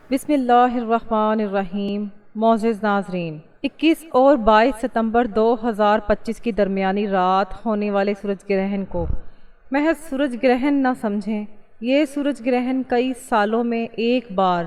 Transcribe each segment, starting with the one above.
بسم اللہ الرحمن الرحیم۔ معزز ناظرین، 21 اور 22 ستمبر 2025 کی درمیانی رات ہونے والے سورج گرہن کو محض سورج گرہن نہ سمجھیں۔ یہ سورج گرہن کئی سالوں میں ایک بار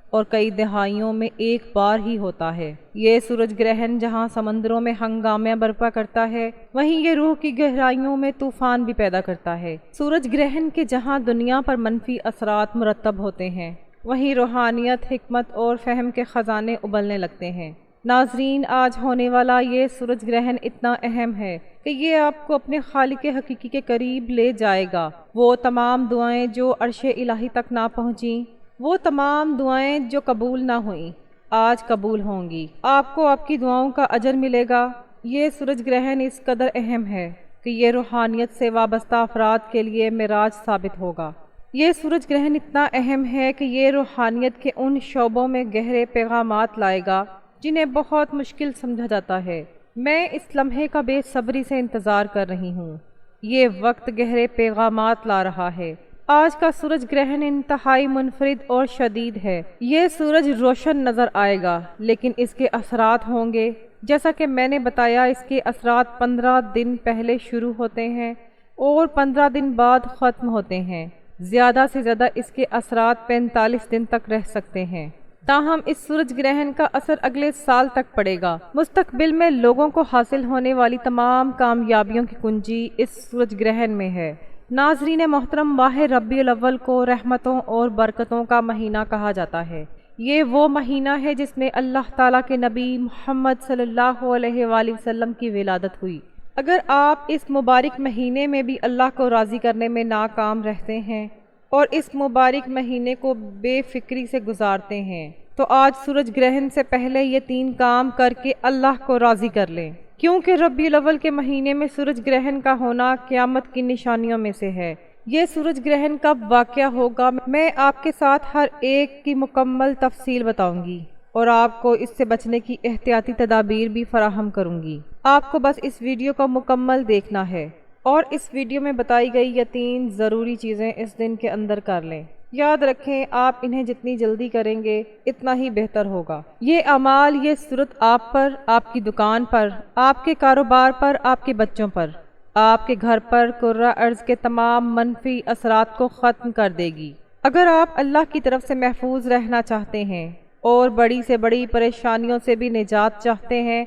اور کئی دہائیوں میں ایک بار ہی ہوتا ہے۔ یہ سورج گرہن جہاں سمندروں میں ہنگامہ برپا کرتا ہے، وہیں یہ روح کی گہرائیوں میں طوفان بھی پیدا کرتا ہے۔ سورج گرہن کے جہاں دنیا پر منفی اثرات مرتب ہوتے ہیں، وہیں روحانیت، حکمت اور فہم کے خزانے ابلنے لگتے ہیں۔ ناظرین، آج ہونے والا یہ سورج گرہن اتنا اہم ہے کہ یہ آپ کو اپنے خالق حقیقی کے قریب لے جائے گا۔ وہ تمام دعائیں جو عرش الہی تک نہ پہنچیں، وہ تمام دعائیں جو قبول نہ ہوئیں، آج قبول ہوں گی۔ آپ کو آپ کی دعاؤں کا اجر ملے گا۔ یہ سورج گرہن اس قدر اہم ہے کہ یہ روحانیت سے وابستہ افراد کے لیے معراج ثابت ہوگا۔ یہ سورج گرہن اتنا اہم ہے کہ یہ روحانیت کے ان شعبوں میں گہرے پیغامات لائے گا جنہیں بہت مشکل سمجھا جاتا ہے۔ میں اس لمحے کا بے صبری سے انتظار کر رہی ہوں۔ یہ وقت گہرے پیغامات لا رہا ہے۔ آج کا سورج گرہن انتہائی منفرد اور شدید ہے۔ یہ سورج روشن نظر آئے گا، لیکن اس کے اثرات ہوں گے، جیسا کہ میں نے بتایا، اس کے اثرات 15 دن پہلے شروع ہوتے ہیں اور 15 دن بعد ختم ہوتے ہیں۔ زیادہ سے زیادہ اس کے اثرات 45 دن تک رہ سکتے ہیں۔ تاہم اس سورج گرہن کا اثر اگلے سال تک پڑے گا۔ مستقبل میں لوگوں کو حاصل ہونے والی تمام کامیابیوں کی کنجی اس سورج گرہن میں ہے۔ ناظرین محترم، ماہ ربیع الاول کو رحمتوں اور برکتوں کا مہینہ کہا جاتا ہے۔ یہ وہ مہینہ ہے جس میں اللہ تعالیٰ کے نبی محمد صلی اللہ علیہ وآلہ وسلم کی ولادت ہوئی۔ اگر آپ اس مبارک مہینے میں بھی اللہ کو راضی کرنے میں ناکام رہتے ہیں اور اس مبارک مہینے کو بے فکری سے گزارتے ہیں، تو آج سورج گرہن سے پہلے یہ 3 کام کر کے اللہ کو راضی کر لیں، کیونکہ ربیع الاول کے مہینے میں سورج گرہن کا ہونا قیامت کی نشانیوں میں سے ہے۔ یہ سورج گرہن کب واقع ہوگا، میں آپ کے ساتھ ہر ایک کی مکمل تفصیل بتاؤں گی اور آپ کو اس سے بچنے کی احتیاطی تدابیر بھی فراہم کروں گی۔ آپ کو بس اس ویڈیو کو مکمل دیکھنا ہے اور اس ویڈیو میں بتائی گئی یہ 3 ضروری چیزیں اس دن کے اندر کر لیں۔ یاد رکھیں، آپ انہیں جتنی جلدی کریں گے اتنا ہی بہتر ہوگا۔ یہ اعمال، یہ صورت آپ پر، آپ کی دکان پر، آپ کے کاروبار پر، آپ کے بچوں پر، آپ کے گھر پر کرۂ ارض کے تمام منفی اثرات کو ختم کر دے گی۔ اگر آپ اللہ کی طرف سے محفوظ رہنا چاہتے ہیں اور بڑی سے بڑی پریشانیوں سے بھی نجات چاہتے ہیں،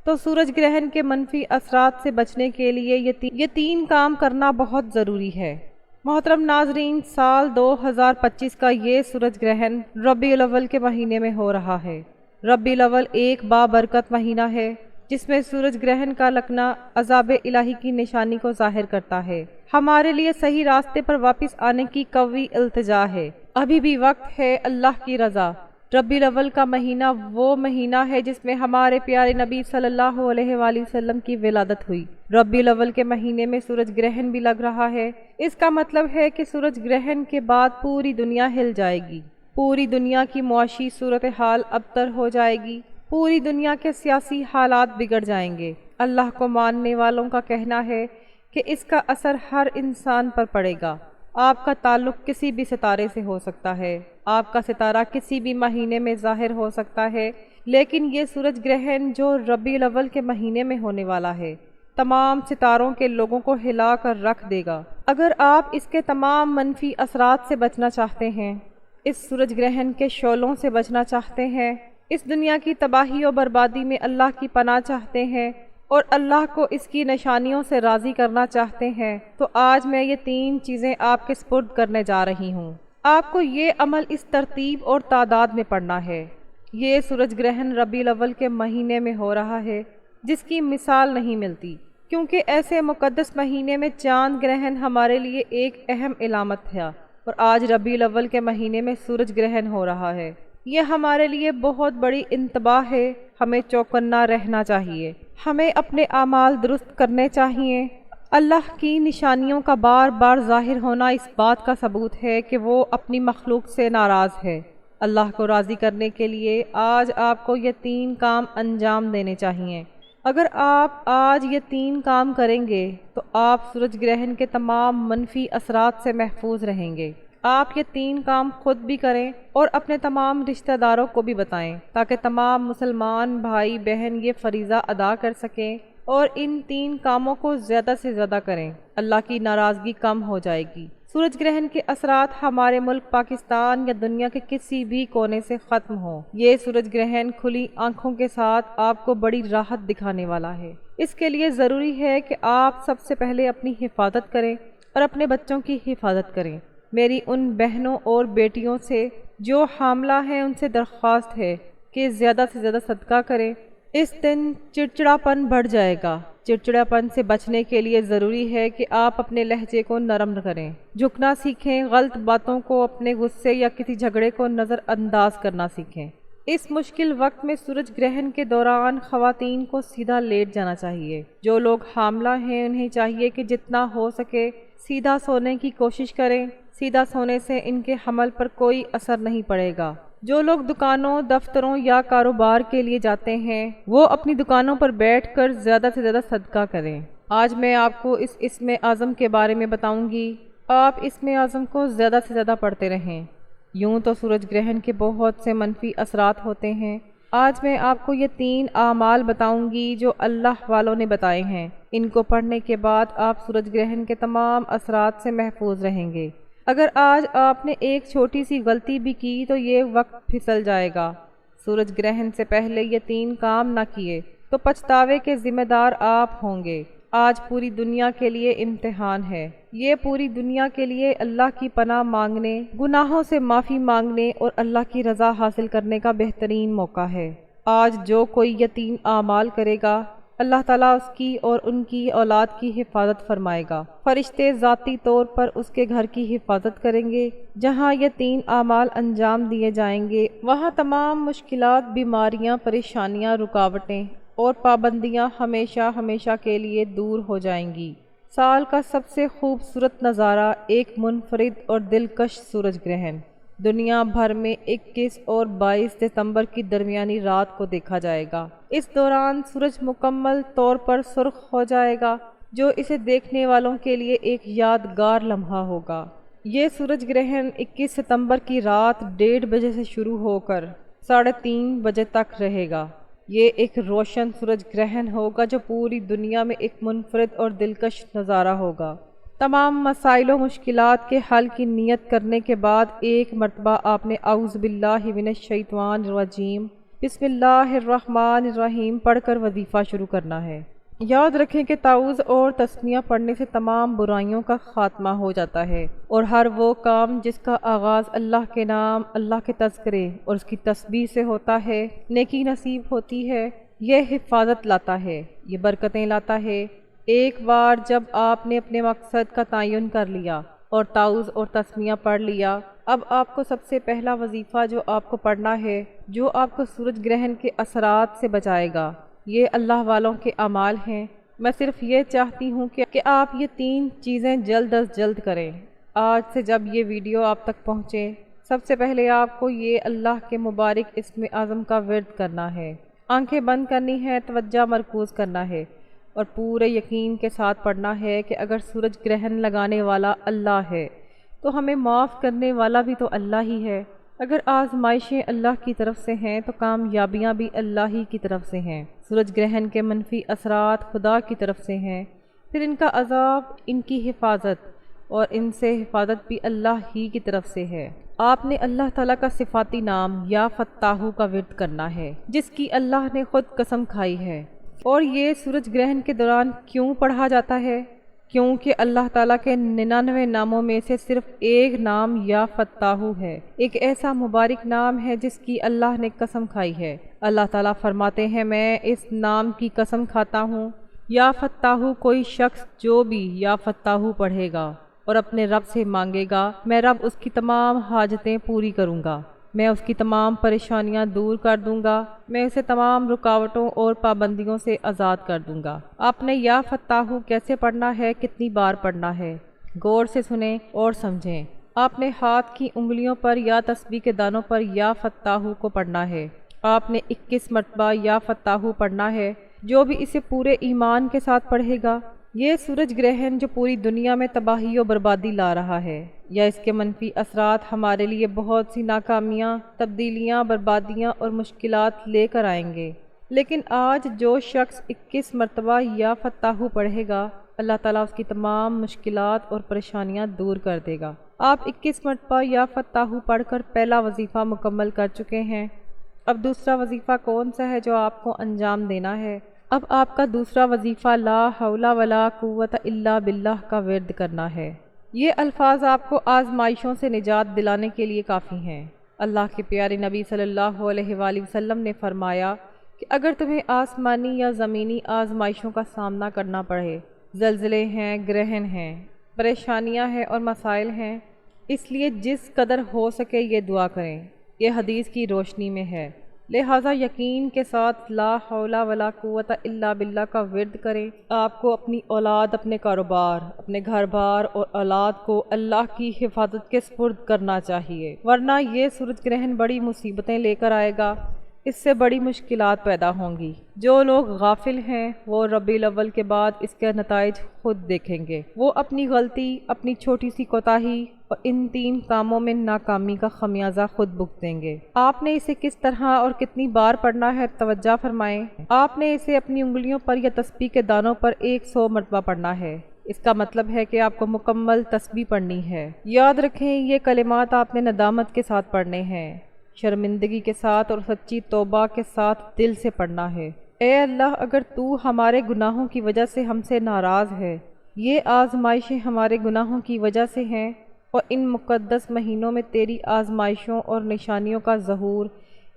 تو سورج گرہن کے منفی اثرات سے بچنے کے لیے یہ 3 کام کرنا بہت ضروری ہے۔ محترم ناظرین، سال 2025 کا یہ سورج گرہن ربیع الاول کے مہینے میں ہو رہا ہے۔ ربیع الاول ایک بابرکت مہینہ ہے جس میں سورج گرہن کا لگنا عذاب الہی کی نشانی کو ظاہر کرتا ہے۔ ہمارے لیے صحیح راستے پر واپس آنے کی قوی التجا ہے۔ ابھی بھی وقت ہے اللہ کی رضا۔ ربیع الاول کا مہینہ وہ مہینہ ہے جس میں ہمارے پیارے نبی صلی اللہ علیہ وآلہ وسلم کی ولادت ہوئی۔ ربیع الاول کے مہینے میں سورج گرہن بھی لگ رہا ہے۔ اس کا مطلب ہے کہ سورج گرہن کے بعد پوری دنیا ہل جائے گی۔ پوری دنیا کی معاشی صورتحال ابتر ہو جائے گی۔ پوری دنیا کے سیاسی حالات بگڑ جائیں گے۔ اللہ کو ماننے والوں کا کہنا ہے کہ اس کا اثر ہر انسان پر پڑے گا۔ آپ کا تعلق کسی بھی ستارے سے ہو سکتا ہے، آپ کا ستارہ کسی بھی مہینے میں ظاہر ہو سکتا ہے، لیکن یہ سورج گرہن جو ربیع الاول کے مہینے میں ہونے والا ہے، تمام ستاروں کے لوگوں کو ہلا کر رکھ دے گا۔ اگر آپ اس کے تمام منفی اثرات سے بچنا چاہتے ہیں، اس سورج گرہن کے شعلوں سے بچنا چاہتے ہیں، اس دنیا کی تباہی و بربادی میں اللہ کی پناہ چاہتے ہیں اور اللہ کو اس کی نشانیوں سے راضی کرنا چاہتے ہیں، تو آج میں یہ 3 چیزیں آپ کے سپرد کرنے جا رہی ہوں۔ آپ کو یہ عمل اس ترتیب اور تعداد میں پڑھنا ہے۔ یہ سورج گرہن ربیع الاول کے مہینے میں ہو رہا ہے جس کی مثال نہیں ملتی، کیونکہ ایسے مقدس مہینے میں چاند گرہن ہمارے لیے ایک اہم علامت تھا، اور آج ربیع الاول کے مہینے میں سورج گرہن ہو رہا ہے۔ یہ ہمارے لیے بہت بڑی انتباہ ہے۔ ہمیں چوکنا رہنا چاہیے، ہمیں اپنے اعمال درست کرنے چاہیے۔ اللہ کی نشانیوں کا بار بار ظاہر ہونا اس بات کا ثبوت ہے کہ وہ اپنی مخلوق سے ناراض ہے۔ اللہ کو راضی کرنے کے لیے آج آپ کو یہ 3 کام انجام دینے چاہیے۔ اگر آپ آج یہ 3 کام کریں گے تو آپ سورج گرہن کے تمام منفی اثرات سے محفوظ رہیں گے۔ آپ یہ 3 کام خود بھی کریں اور اپنے تمام رشتہ داروں کو بھی بتائیں تاکہ تمام مسلمان بھائی بہن یہ فریضہ ادا کر سکیں اور ان 3 کاموں کو زیادہ سے زیادہ کریں۔ اللہ کی ناراضگی کم ہو جائے گی۔ سورج گرہن کے اثرات ہمارے ملک پاکستان یا دنیا کے کسی بھی کونے سے ختم ہوں۔ یہ سورج گرہن کھلی آنکھوں کے ساتھ آپ کو بڑی راحت دکھانے والا ہے۔ اس کے لیے ضروری ہے کہ آپ سب سے پہلے اپنی حفاظت کریں اور اپنے بچوں کی حفاظت کریں۔ میری ان بہنوں اور بیٹیوں سے جو حاملہ ہیں ان سے درخواست ہے کہ زیادہ سے زیادہ صدقہ کریں۔ اس دن چڑچڑاپن بڑھ جائے گا۔ چڑچڑاپن سے بچنے کے لیے ضروری ہے کہ آپ اپنے لہجے کو نرم کریں، جھکنا سیکھیں، غلط باتوں کو، اپنے غصے یا کسی جھگڑے کو نظر انداز کرنا سیکھیں۔ اس مشکل وقت میں سورج گرہن کے دوران خواتین کو سیدھا لیٹ جانا چاہیے۔ جو لوگ حاملہ ہیں انہیں چاہیے کہ جتنا ہو سکے سیدھا سونے کی کوشش کریں۔ سیدھا سونے سے ان کے حمل پر کوئی اثر نہیں پڑے گا۔ جو لوگ دکانوں، دفتروں یا کاروبار کے لیے جاتے ہیں وہ اپنی دکانوں پر بیٹھ کر زیادہ سے زیادہ صدقہ کریں۔ آج میں آپ کو اس اسم اعظم کے بارے میں بتاؤں گی۔ آپ اسم اعظم کو زیادہ سے زیادہ پڑھتے رہیں۔ یوں تو سورج گرہن کے بہت سے منفی اثرات ہوتے ہیں۔ آج میں آپ کو یہ 3 اعمال بتاؤں گی جو اللہ والوں نے بتائے ہیں۔ ان کو پڑھنے کے بعد آپ سورج گرہن کے تمام اثرات سے محفوظ رہیں گے۔ اگر آج آپ نے ایک چھوٹی سی غلطی بھی کی تو یہ وقت پھسل جائے گا۔ سورج گرہن سے پہلے یہ 3 کام نہ کیے تو پچھتاوے کے ذمہ دار آپ ہوں گے۔ آج پوری دنیا کے لیے امتحان ہے۔ یہ پوری دنیا کے لیے اللہ کی پناہ مانگنے، گناہوں سے معافی مانگنے اور اللہ کی رضا حاصل کرنے کا بہترین موقع ہے۔ آج جو کوئی یہ 3 اعمال کرے گا اللہ تعالیٰ اس کی اور ان کی اولاد کی حفاظت فرمائے گا۔ فرشتے ذاتی طور پر اس کے گھر کی حفاظت کریں گے۔ جہاں یہ 3 اعمال انجام دیے جائیں گے وہاں تمام مشکلات، بیماریاں، پریشانیاں، رکاوٹیں اور پابندیاں ہمیشہ ہمیشہ کے لیے دور ہو جائیں گی۔ سال کا سب سے خوبصورت نظارہ ایک منفرد اور دلکش سورج گرہن دنیا بھر میں 21 اور 22 دسمبر کی درمیانی رات کو دیکھا جائے گا۔ اس دوران سورج مکمل طور پر سرخ ہو جائے گا جو اسے دیکھنے والوں کے لیے ایک یادگار لمحہ ہوگا۔ یہ سورج گرہن 21 ستمبر کی رات 1:30 بجے سے شروع ہو کر 3:30 بجے تک رہے گا۔ یہ ایک روشن سورج گرہن ہوگا جو پوری دنیا میں ایک منفرد اور دلکش نظارہ ہوگا۔ تمام مسائل و مشکلات کے حل کی نیت کرنے کے بعد ایک مرتبہ آپ نے اعوذ باللہ من الشیطان الرجیم بسم اللہ الرحمن الرحیم پڑھ کر وظیفہ شروع کرنا ہے۔ یاد رکھیں کہ تعوذ اور تسمیہ پڑھنے سے تمام برائیوں کا خاتمہ ہو جاتا ہے اور ہر وہ کام جس کا آغاز اللہ کے نام، اللہ کے تذکرے اور اس کی تسبیح سے ہوتا ہے نیکی نصیب ہوتی ہے۔ یہ حفاظت لاتا ہے، یہ برکتیں لاتا ہے۔ ایک بار جب آپ نے اپنے مقصد کا تعین کر لیا اور تعوذ اور تسمیہ پڑھ لیا، اب آپ کو سب سے پہلا وظیفہ جو آپ کو پڑھنا ہے جو آپ کو سورج گرہن کے اثرات سے بچائے گا، یہ اللہ والوں کے اعمال ہیں۔ میں صرف یہ چاہتی ہوں کہ آپ یہ 3 چیزیں جلد از جلد کریں۔ آج سے جب یہ ویڈیو آپ تک پہنچے سب سے پہلے آپ کو یہ اللہ کے مبارک اسم اعظم کا ورد کرنا ہے۔ آنکھیں بند کرنی ہے، توجہ مرکوز کرنا ہے اور پورے یقین کے ساتھ پڑھنا ہے کہ اگر سورج گرہن لگانے والا اللہ ہے تو ہمیں معاف کرنے والا بھی تو اللہ ہی ہے۔ اگر آزمائشیں اللہ کی طرف سے ہیں تو کامیابیاں بھی اللہ ہی کی طرف سے ہیں۔ سورج گرہن کے منفی اثرات خدا کی طرف سے ہیں، پھر ان کا عذاب، ان کی حفاظت اور ان سے حفاظت بھی اللہ ہی کی طرف سے ہے۔ آپ نے اللہ تعالیٰ کا صفاتی نام یا فتاحو کا ورد کرنا ہے جس کی اللہ نے خود قسم کھائی ہے۔ اور یہ سورج گرہن کے دوران کیوں پڑھا جاتا ہے؟ کیونکہ اللہ تعالیٰ کے 99 ناموں میں سے صرف ایک نام یا فتاحو ہے، ایک ایسا مبارک نام ہے جس کی اللہ نے قسم کھائی ہے۔ اللہ تعالیٰ فرماتے ہیں میں اس نام کی قسم کھاتا ہوں، یا فتاحو کوئی شخص جو بھی یا فتاحو پڑھے گا اور اپنے رب سے مانگے گا، میں رب اس کی تمام حاجتیں پوری کروں گا، میں اس کی تمام پریشانیاں دور کر دوں گا، میں اسے تمام رکاوٹوں اور پابندیوں سے آزاد کر دوں گا۔ آپ نے یا فتاحو کیسے پڑھنا ہے، کتنی بار پڑھنا ہے، غور سے سنیں اور سمجھیں۔ آپ نے ہاتھ کی انگلیوں پر یا تسبیح کے دانوں پر یا فتاحو کو پڑھنا ہے۔ آپ نے 21 مرتبہ یا فتاحو پڑھنا ہے۔ جو بھی اسے پورے ایمان کے ساتھ پڑھے گا، یہ سورج گرہن جو پوری دنیا میں تباہی و بربادی لا رہا ہے، یا اس کے منفی اثرات ہمارے لیے بہت سی ناکامیاں، تبدیلیاں، بربادیاں اور مشکلات لے کر آئیں گے۔ لیکن آج جو شخص 21 مرتبہ یا فتح پڑھے گا، اللہ تعالیٰ اس کی تمام مشکلات اور پریشانیاں دور کر دے گا۔ آپ 21 مرتبہ یا فتح پڑھ کر پہلا وظیفہ مکمل کر چکے ہیں۔ اب دوسرا وظیفہ کون سا ہے جو آپ کو انجام دینا ہے؟ اب آپ کا دوسرا وظیفہ لا حول ولا قوت الا باللہ کا ورد کرنا ہے۔ یہ الفاظ آپ کو آزمائشوں سے نجات دلانے کے لیے کافی ہیں۔ اللہ کے پیارے نبی صلی اللہ علیہ وآلہ وسلم نے فرمایا کہ اگر تمہیں آسمانی یا زمینی آزمائشوں کا سامنا کرنا پڑے، زلزلے ہیں، گرہن ہیں، پریشانیاں ہیں اور مسائل ہیں، اس لیے جس قدر ہو سکے یہ دعا کریں۔ یہ حدیث کی روشنی میں ہے، لہٰذا یقین کے ساتھ لا حول ولا قوت الا باللہ کا ورد کریں۔ آپ کو اپنی اولاد، اپنے کاروبار، اپنے گھر بار اور اولاد کو اللہ کی حفاظت کے سپرد کرنا چاہیے، ورنہ یہ سورج گرہن بڑی مصیبتیں لے کر آئے گا، اس سے بڑی مشکلات پیدا ہوں گی۔ جو لوگ غافل ہیں وہ ربیع الاول کے بعد اس کے نتائج خود دیکھیں گے۔ وہ اپنی غلطی، اپنی چھوٹی سی کوتاہی اور ان 3 کاموں میں ناکامی کا خمیازہ خود بھگتیں گے۔ آپ نے اسے کس طرح اور کتنی بار پڑھنا ہے توجہ فرمائیں۔ آپ نے اسے اپنی انگلیوں پر یا تسبیح کے دانوں پر 100 مرتبہ پڑھنا ہے۔ اس کا مطلب ہے کہ آپ کو مکمل تسبیح پڑھنی ہے۔ یاد رکھیں یہ کلمات آپ نے ندامت کے ساتھ پڑھنے ہیں، شرمندگی کے ساتھ اور سچی توبہ کے ساتھ دل سے پڑھنا ہے۔ اے اللہ، اگر تو ہمارے گناہوں کی وجہ سے ہم سے ناراض ہے، یہ آزمائشیں ہمارے گناہوں کی وجہ سے ہیں اور ان مقدس مہینوں میں تیری آزمائشوں اور نشانیوں کا ظہور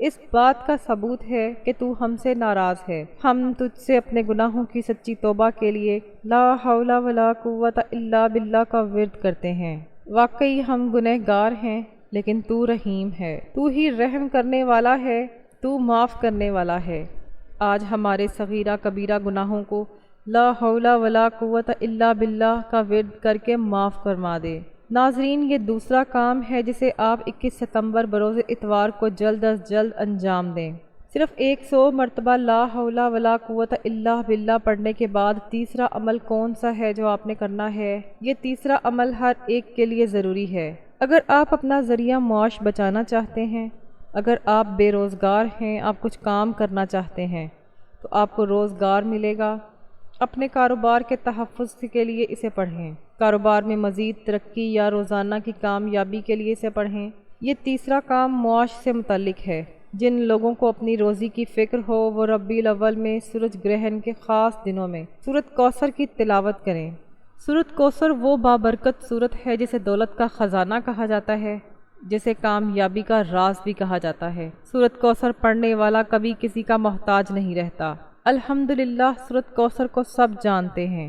اس بات کا ثبوت ہے کہ تو ہم سے ناراض ہے۔ ہم تجھ سے اپنے گناہوں کی سچی توبہ کے لیے لا حول ولا قوت الا باللہ کا ورد کرتے ہیں۔ واقعی ہم گنہگار ہیں، لیکن تو رحیم ہے، تو ہی رحم کرنے والا ہے، تو معاف کرنے والا ہے۔ آج ہمارے صغیرہ کبیرہ گناہوں کو لا حول ولا قوت الا باللہ کا ورد کر کے معاف فرما دے۔ ناظرین، یہ دوسرا کام ہے جسے آپ 21 ستمبر بروز اتوار کو جلد از جلد انجام دیں۔ صرف 100 مرتبہ لا حول ولا قوت الا باللہ پڑھنے کے بعد تیسرا عمل کون سا ہے جو آپ نے کرنا ہے؟ یہ تیسرا عمل ہر ایک کے لیے ضروری ہے۔ اگر آپ اپنا ذریعہ معاش بچانا چاہتے ہیں، اگر آپ بے روزگار ہیں، آپ کچھ کام کرنا چاہتے ہیں تو آپ کو روزگار ملے گا۔ اپنے کاروبار کے تحفظ کے لیے اسے پڑھیں، کاروبار میں مزید ترقی یا روزانہ کی کامیابی کے لیے اسے پڑھیں۔ یہ تیسرا کام معاش سے متعلق ہے۔ جن لوگوں کو اپنی روزی کی فکر ہو وہ ربیع الاول میں سورج گرہن کے خاص دنوں میں سورۃ کوثر کی تلاوت کریں۔ سورۃ کوثر وہ بابرکت سورت ہے جسے دولت کا خزانہ کہا جاتا ہے، جسے کامیابی کا راز بھی کہا جاتا ہے۔ سورۃ کوثر پڑھنے والا کبھی کسی کا محتاج نہیں رہتا۔ الحمدللہ سورۃ کوثر کو سب جانتے ہیں۔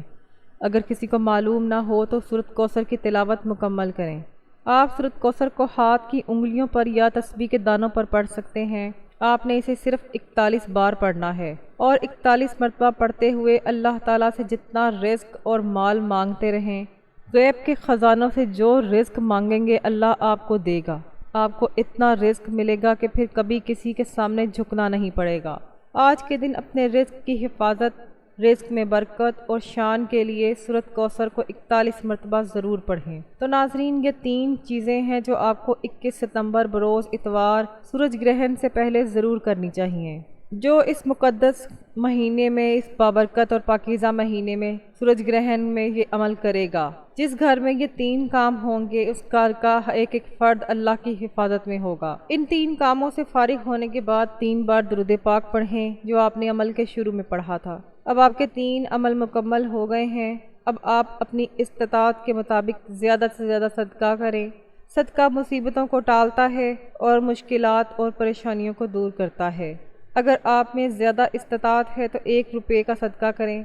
اگر کسی کو معلوم نہ ہو تو سورۃ کوثر کی تلاوت مکمل کریں۔ آپ سورۃ کوثر کو ہاتھ کی انگلیوں پر یا تسبیح کے دانوں پر پڑھ سکتے ہیں۔ آپ نے اسے صرف 41 بار پڑھنا ہے اور 41 مرتبہ پڑھتے ہوئے اللہ تعالیٰ سے جتنا رزق اور مال مانگتے رہیں۔ غیب کے خزانوں سے جو رزق مانگیں گے اللہ آپ کو دے گا۔ آپ کو اتنا رزق ملے گا کہ پھر کبھی کسی کے سامنے جھکنا نہیں پڑے گا۔ آج کے دن اپنے رزق کی حفاظت، رزق میں برکت اور شان کے لیے سورۃ کوثر کو 41 مرتبہ ضرور پڑھیں۔ تو ناظرین، یہ 3 چیزیں ہیں جو آپ کو 21 ستمبر بروز اتوار سورج گرہن سے پہلے ضرور کرنی چاہیے۔ جو اس مقدس مہینے میں، اس بابرکت اور پاکیزہ مہینے میں سورج گرہن میں یہ عمل کرے گا، جس گھر میں یہ 3 کام ہوں گے اس گھر کا ایک ایک فرد اللہ کی حفاظت میں ہوگا۔ ان 3 کاموں سے فارغ ہونے کے بعد 3 بار درود پاک پڑھیں جو آپ نے عمل کے شروع میں پڑھا تھا۔ اب آپ کے 3 عمل مکمل ہو گئے ہیں۔ اب آپ اپنی استطاعت کے مطابق زیادہ سے زیادہ صدقہ کریں۔ صدقہ مصیبتوں کو ٹالتا ہے اور مشکلات اور پریشانیوں کو دور کرتا ہے۔ اگر آپ میں زیادہ استطاعت ہے تو 1 روپے کا صدقہ کریں۔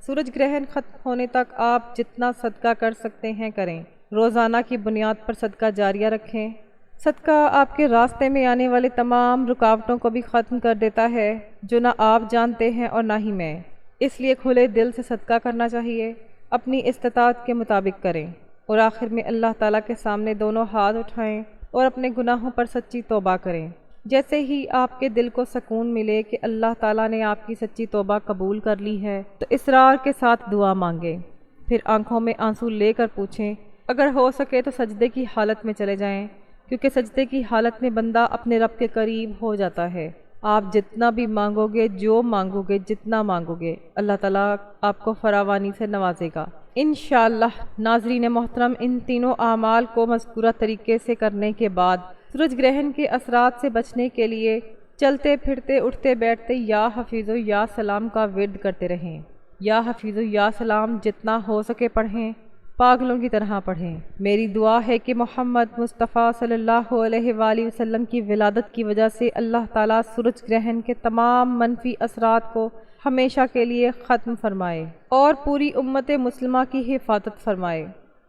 سورج گرہن ختم ہونے تک آپ جتنا صدقہ کر سکتے ہیں کریں۔ روزانہ کی بنیاد پر صدقہ جاریہ رکھیں۔ صدقہ آپ کے راستے میں آنے والے تمام رکاوٹوں کو بھی ختم کر دیتا ہے جو نہ آپ جانتے ہیں اور نہ ہی میں۔ اس لیے کھلے دل سے صدقہ کرنا چاہیے، اپنی استطاعت کے مطابق کریں، اور آخر میں اللہ تعالیٰ کے سامنے دونوں ہاتھ اٹھائیں اور اپنے گناہوں پر سچی توبہ کریں۔ جیسے ہی آپ کے دل کو سکون ملے کہ اللہ تعالیٰ نے آپ کی سچی توبہ قبول کر لی ہے تو اصرار کے ساتھ دعا مانگیں۔ پھر آنکھوں میں آنسو لے کر پوچھیں اگر ہو سکے تو سجدے کی حالت میں چلے جائیں، کیونکہ سجدے کی حالت میں بندہ اپنے رب کے قریب ہو جاتا ہے۔ آپ جتنا بھی مانگو گے، جو مانگو گے، جتنا مانگو گے، اللہ تعالیٰ آپ کو فراوانی سے نوازے گا انشاءاللہ۔ ناظرین محترم، ان تینوں اعمال کو مذکورہ طریقے سے کرنے کے بعد سورج گرہن کے اثرات سے بچنے کے لیے چلتے پھرتے اٹھتے بیٹھتے یا حفیظ و یا سلام کا ورد کرتے رہیں۔ یا حفیظ و یا سلام جتنا ہو سکے پڑھیں، پاگلوں کی طرح پڑھیں۔ میری دعا ہے کہ محمد مصطفیٰ صلی اللہ علیہ وآلہ وسلم کی ولادت کی وجہ سے اللہ تعالیٰ سورج گرہن کے تمام منفی اثرات کو ہمیشہ کے لیے ختم فرمائے اور پوری امت مسلمہ کی حفاظت فرمائے۔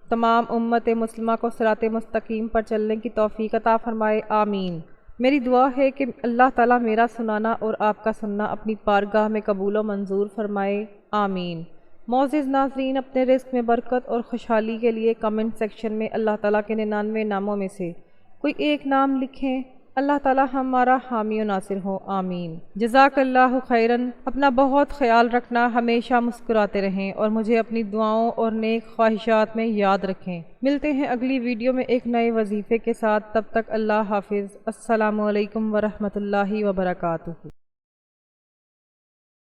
تمام امت مسلمہ کو صراط مستقیم پر چلنے کی توفیق عطا فرمائے، آمین۔ میری دعا ہے کہ اللہ تعالیٰ میرا سنانا اور آپ کا سننا اپنی بارگاہ میں قبول و منظور فرمائے، آمین۔ معزز ناظرین، اپنے رزق میں برکت اور خوشحالی کے لیے کمنٹ سیکشن میں اللہ تعالیٰ کے 99 ناموں میں سے کوئی ایک نام لکھیں۔ اللہ تعالیٰ ہمارا حامی و ناصر ہو، آمین۔ جزاک اللہ خیراً۔ اپنا بہت خیال رکھنا، ہمیشہ مسکراتے رہیں اور مجھے اپنی دعاؤں اور نیک خواہشات میں یاد رکھیں۔ ملتے ہیں اگلی ویڈیو میں ایک نئے وظیفے کے ساتھ، تب تک اللہ حافظ۔ السلام علیکم ورحمۃ اللہ وبرکاتہ۔